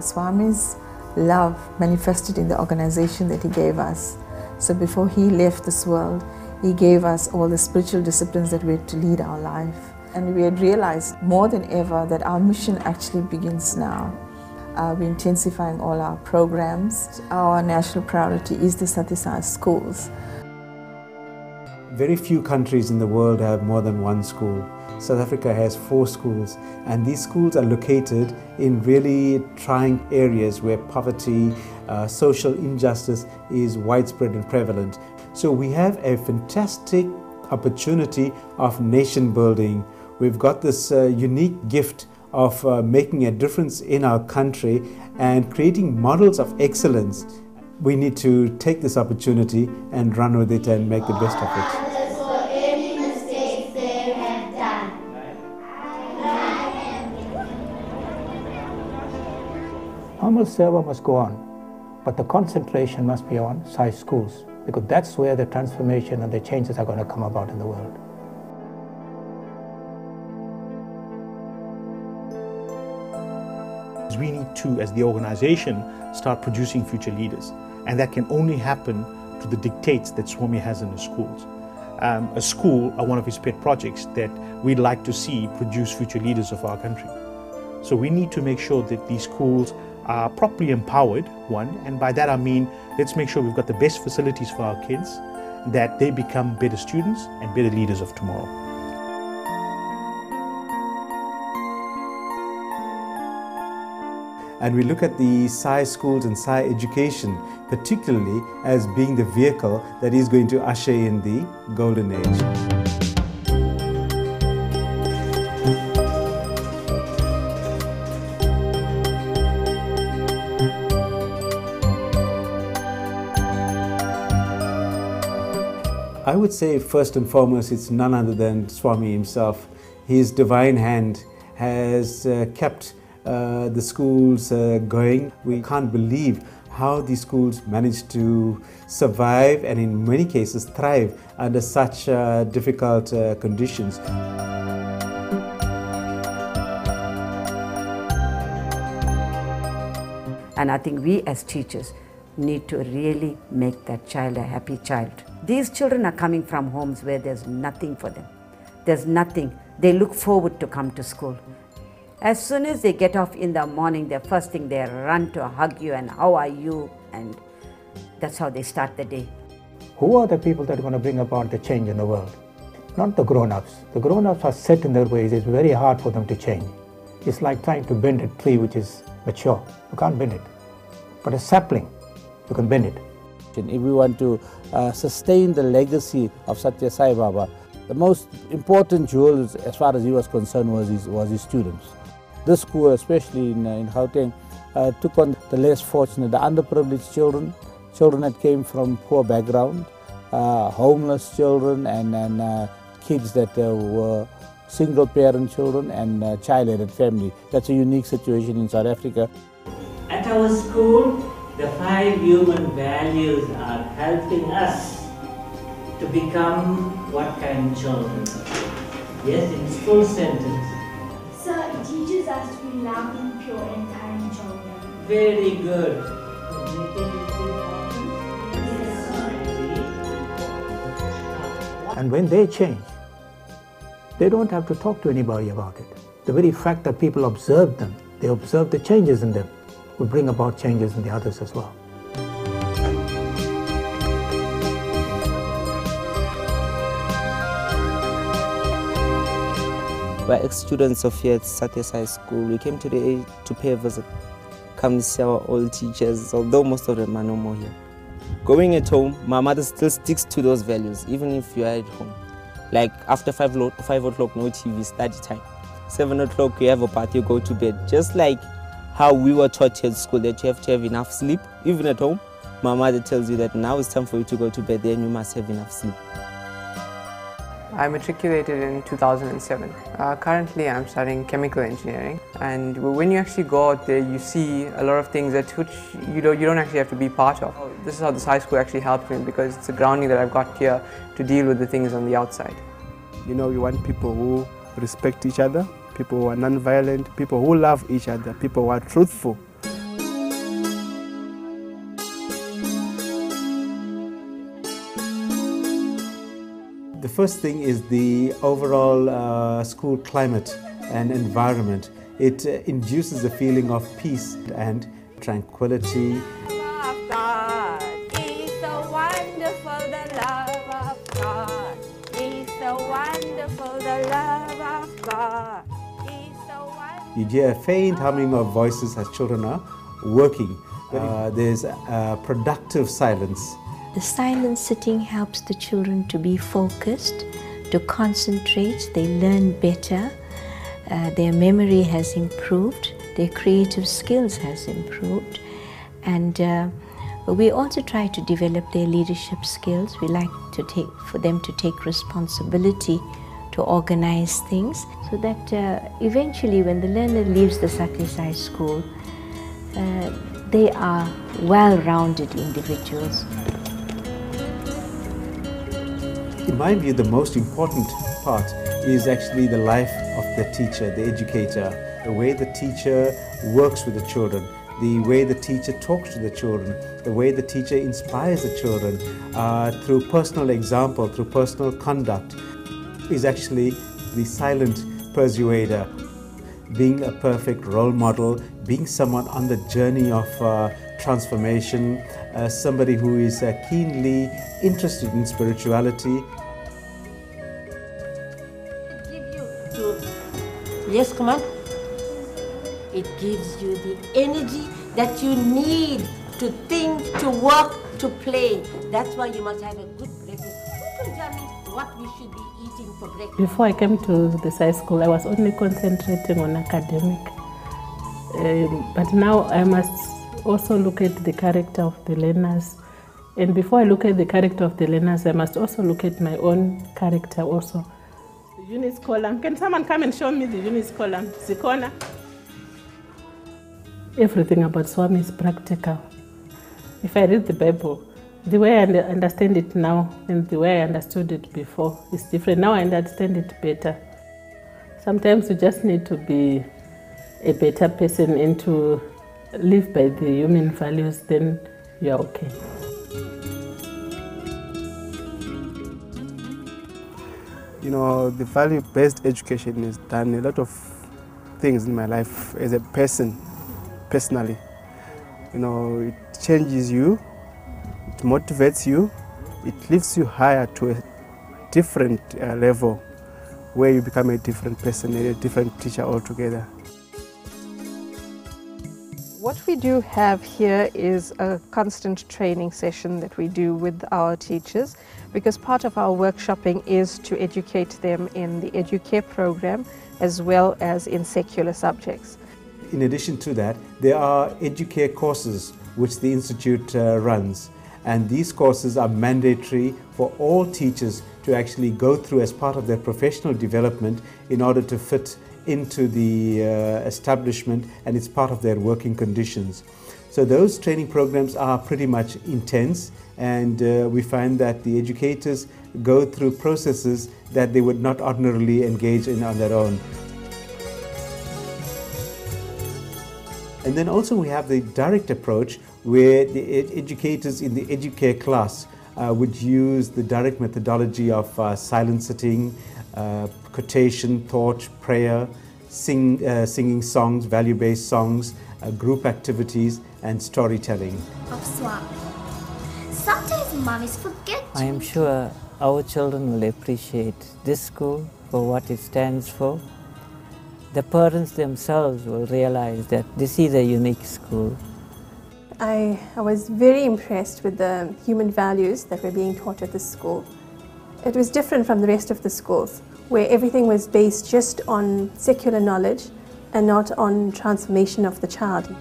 Swami's love manifested in the organization that he gave us. So before he left this world, he gave us all the spiritual disciplines that we had to lead our life. And we had realized more than ever that our mission actually begins now. We're intensifying all our programs. Our national priority is the Sathya Sai Schools. Very few countries in the world have more than one school. South Africa has 4 schools, and these schools are located in really trying areas where poverty, social injustice is widespread and prevalent. So we have a fantastic opportunity of nation building. We've got this unique gift of making a difference in our country and creating models of excellence. We need to take this opportunity and run with it and make the best of it. Normal server must go on, but the concentration must be on Sai Schools, because that's where the transformation and the changes are going to come about in the world. We need to, as the organization, start producing future leaders, and that can only happen to the dictates that Swami has in his schools. A school are one of his pet projects that we'd like to see produce future leaders of our country. So we need to make sure that these schools are properly empowered, one, and by that I mean let's make sure we've got the best facilities for our kids, that they become better students and better leaders of tomorrow. And we look at the Sai Schools and Sai education particularly as being the vehicle that is going to usher in the golden age. I would say first and foremost it's none other than Swami himself. His divine hand has kept the schools going. We can't believe how these schools managed to survive and in many cases thrive under such difficult conditions. And I think we as teachers need to really make that child a happy child. These children are coming from homes where there's nothing for them. There's nothing. They look forward to come to school. As soon as they get off in the morning, the first thing they run to hug you and how are you, and that's how they start the day. Who are the people that are going to bring about the change in the world? Not the grown-ups. The grown-ups are set in their ways. It's very hard for them to change. It's like trying to bend a tree which is mature. You can't bend it. But a sapling, you can bend it. If we want to sustain the legacy of Sathya Sai Baba, the most important jewel, as far as he was concerned, was his students. This school, especially in Gauteng, took on the less fortunate, the underprivileged children, children that came from poor background, homeless children, and kids that were single-parent children and child-headed family. That's a unique situation in South Africa. At our school, the 5 human values are helping us to become what kind of children? Yes, in full sentence. Sir, it teaches us to be loving, pure and kind children. Very good. And when they change, they don't have to talk to anybody about it. The very fact that people observe them, they observe the changes in them, will bring about changes in the others as well. We're ex-students of here at Sathya Sai School. We came today to pay a visit, come to see our old teachers, although most of them are no more here. Going at home, my mother still sticks to those values, even if you are at home. Like after 5 o'clock, no TV, study time. 7 o'clock, you have a party, you go to bed. Just like how we were taught here at school that you have to have enough sleep, even at home, my mother tells you that now it's time for you to go to bed, then you must have enough sleep. I matriculated in 2007. Currently I'm studying chemical engineering, and when you actually go out there you see a lot of things that which you don't actually have to be part of. This is how this high school actually helped me, because it's a grounding that I've got here to deal with the things on the outside. You know, we want people who respect each other, people who are non-violent, people who love each other, people who are truthful. The first thing is the overall school climate and environment. It induces a feeling of peace and tranquility. You hear a faint humming of voices as children are working. There's a productive silence. The silent sitting helps the children to be focused, to concentrate. They learn better. Their memory has improved. Their creative skills has improved. And we also try to develop their leadership skills. We like for them to take responsibility, to organize things, so that eventually when the learner leaves the Sathya Sai School, they are well-rounded individuals. In my view, the most important part is actually the life of the teacher, the educator, the way the teacher works with the children, the way the teacher talks to the children, the way the teacher inspires the children through personal example, through personal conduct, is actually the silent persuader, being a perfect role model, being someone on the journey of transformation, somebody who is keenly interested in spirituality. Yes, come on. It gives you the energy that you need to think, to work, to play. That's why you must have a good breakfast. Who can tell me what we should be eating for breakfast? Before I came to the Sai School, I was only concentrating on academic. But now I must also look at the character of the learners. And before I look at the character of the learners, I must also look at my own character also. The units column. Can someone come and show me the units column? Zikona. Everything about Swami is practical. If I read the Bible, the way I understand it now and the way I understood it before is different. Now I understand it better. Sometimes you just need to be a better person and to live by the human values, then you are okay. You know, the value-based education has done a lot of things in my life as a person, personally. You know, it changes you, it motivates you, it lifts you higher to a different level where you become a different person, a different teacher altogether. What we do have here is a constant training session that we do with our teachers, because part of our workshopping is to educate them in the educare program as well as in secular subjects. In addition to that, there are educare courses which the Institute runs, and these courses are mandatory for all teachers to actually go through as part of their professional development in order to fit into the establishment, and it's part of their working conditions. So those training programs are pretty much intense, and we find that the educators go through processes that they would not ordinarily engage in on their own. And then also we have the direct approach, where the educators in the educare class would use the direct methodology of silent sitting, quotation, thought, prayer, singing songs, value-based songs, group activities, and storytelling. Of Swami. Sometimes mummies forget. I am sure our children will appreciate this school for what it stands for. The parents themselves will realize that this is a unique school. I was very impressed with the human values that were being taught at this school. It was different from the rest of the schools, where everything was based just on secular knowledge and not on transformation of the child.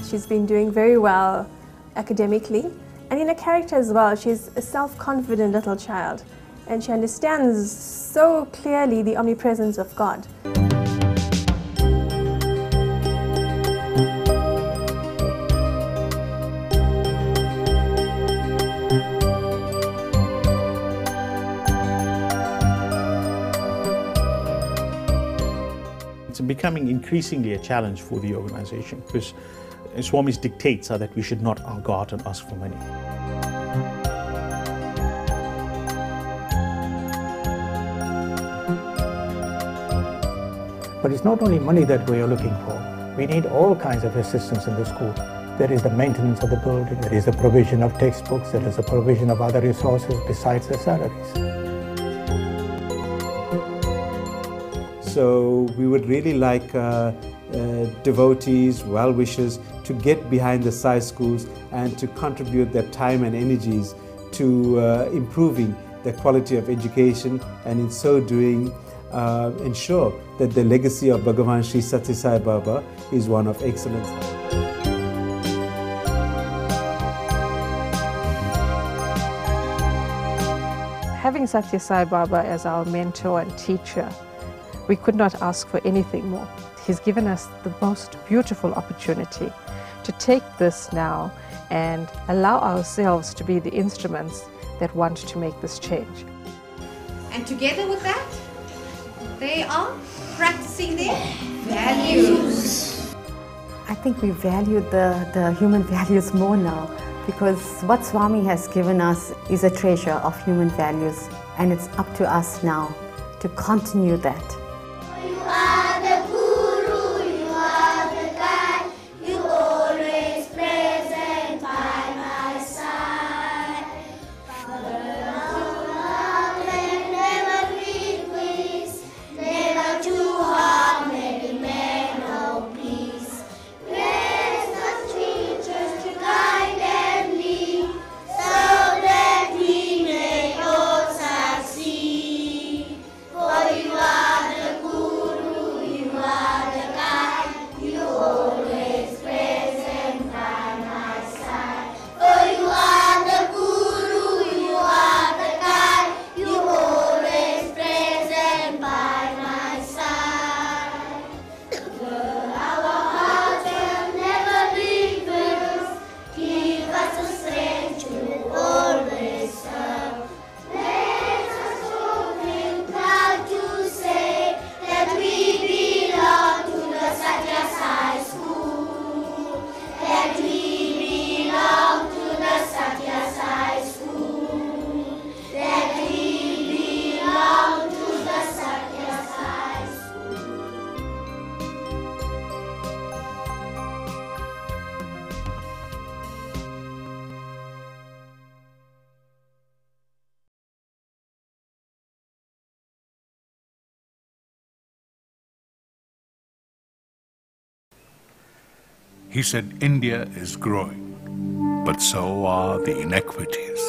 She's been doing very well academically, and in her character as well. She's a self-confident little child, and she understands so clearly the omnipresence of God. It's becoming increasingly a challenge for the organization because Swami's dictates are that we should not go out and ask for money. But it's not only money that we are looking for. We need all kinds of assistance in the school. There is the maintenance of the building, there is the provision of textbooks, there is the provision of other resources besides the salaries. So we would really like devotees, well-wishers to get behind the Sai Schools and to contribute their time and energies to improving the quality of education, and in so doing ensure that the legacy of Bhagavan Sri Sathya Sai Baba is one of excellence. Having Sathya Sai Baba as our mentor and teacher, we could not ask for anything more. He's given us the most beautiful opportunity to take this now and allow ourselves to be the instruments that want to make this change. And together with that, they are practicing their values. I think we value the human values more now, because what Swami has given us is a treasure of human values, and it's up to us now to continue that. You are the guru, you are the guide, you always present by my side. Father of love and never request, never too hard, many men of peace. Bless us teachers to guide and lead, so that we may all succeed. For you are the guru, you are the guide, you always present by my side. For you are the guru, you are the guide, you always present by my side. Our hearts will never leave us, give us the strength to always serve. Let us all feel proud to say that we belong to the Sathya Sai School, that we belong to the Sathya Sai School, that we belong to the Sathya Sai School. He said India is growing, but so are the inequities.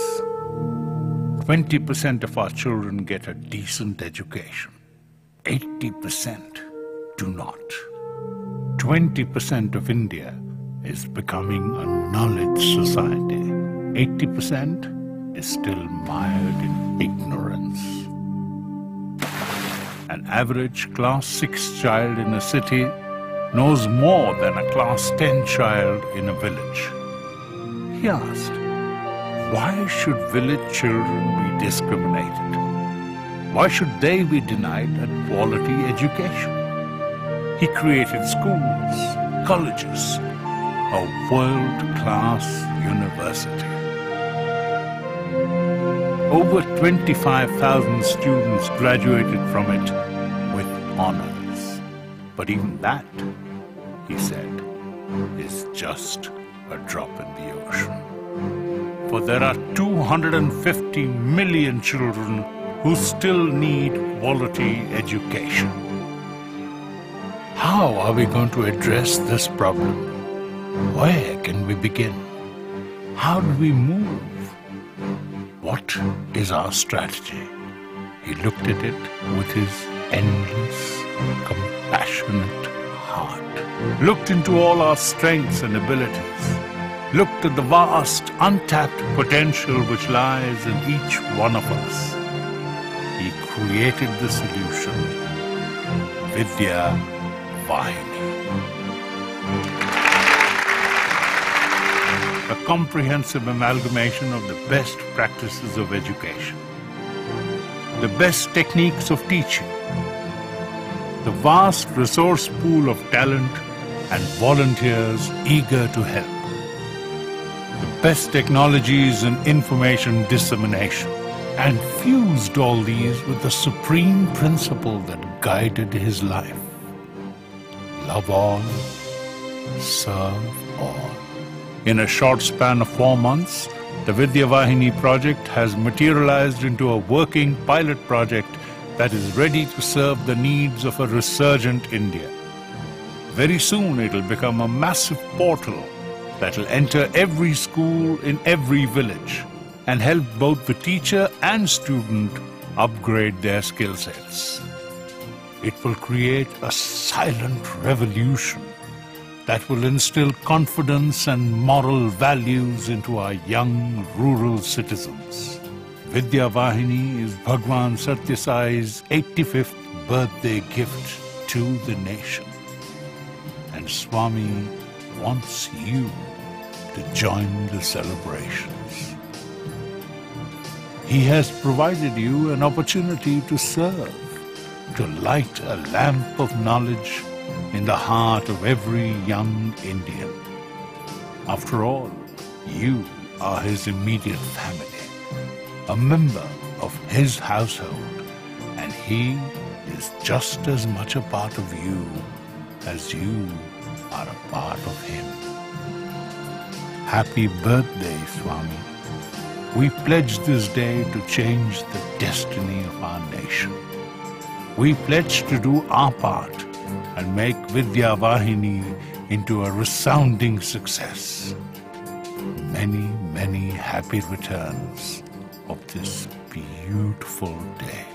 20% of our children get a decent education. 80% do not. 20% of India is becoming a knowledge society. 80% is still mired in ignorance. An average class 6 child in a city knows more than a class 10 child in a village. He asked, why should village children be discriminated? Why should they be denied a quality education? He created schools, colleges, a world-class university. Over 25,000 students graduated from it with honors. But even that, he said, is just a drop in the ocean. For there are 250 million children who still need quality education. How are we going to address this problem? Where can we begin? How do we move? What is our strategy? He looked at it with his endless, compassionate heart. Looked into all our strengths and abilities. Looked at the vast, untapped potential which lies in each one of us. created the solution, Vidya Vahini. A comprehensive amalgamation of the best practices of education, the best techniques of teaching, the vast resource pool of talent and volunteers eager to help, the best technologies in information dissemination, and fused all these with the supreme principle that guided his life. Love all, serve all. In a short span of 4 months, the Vidya Vahini project has materialized into a working pilot project that is ready to serve the needs of a resurgent India. Very soon it will become a massive portal that will enter every school in every village and help both the teacher and student upgrade their skill sets. It will create a silent revolution that will instill confidence and moral values into our young rural citizens. Vidya Vahini is Bhagwan Sathya Sai's 85th birthday gift to the nation. And Swami wants you to join the celebrations. He has provided you an opportunity to serve, to light a lamp of knowledge in the heart of every young Indian. After all, you are his immediate family, a member of his household, and he is just as much a part of you as you are a part of him. Happy birthday, Swami. We pledge this day to change the destiny of our nation. We pledge to do our part and make Vidya Vahini into a resounding success. Many, many happy returns of this beautiful day.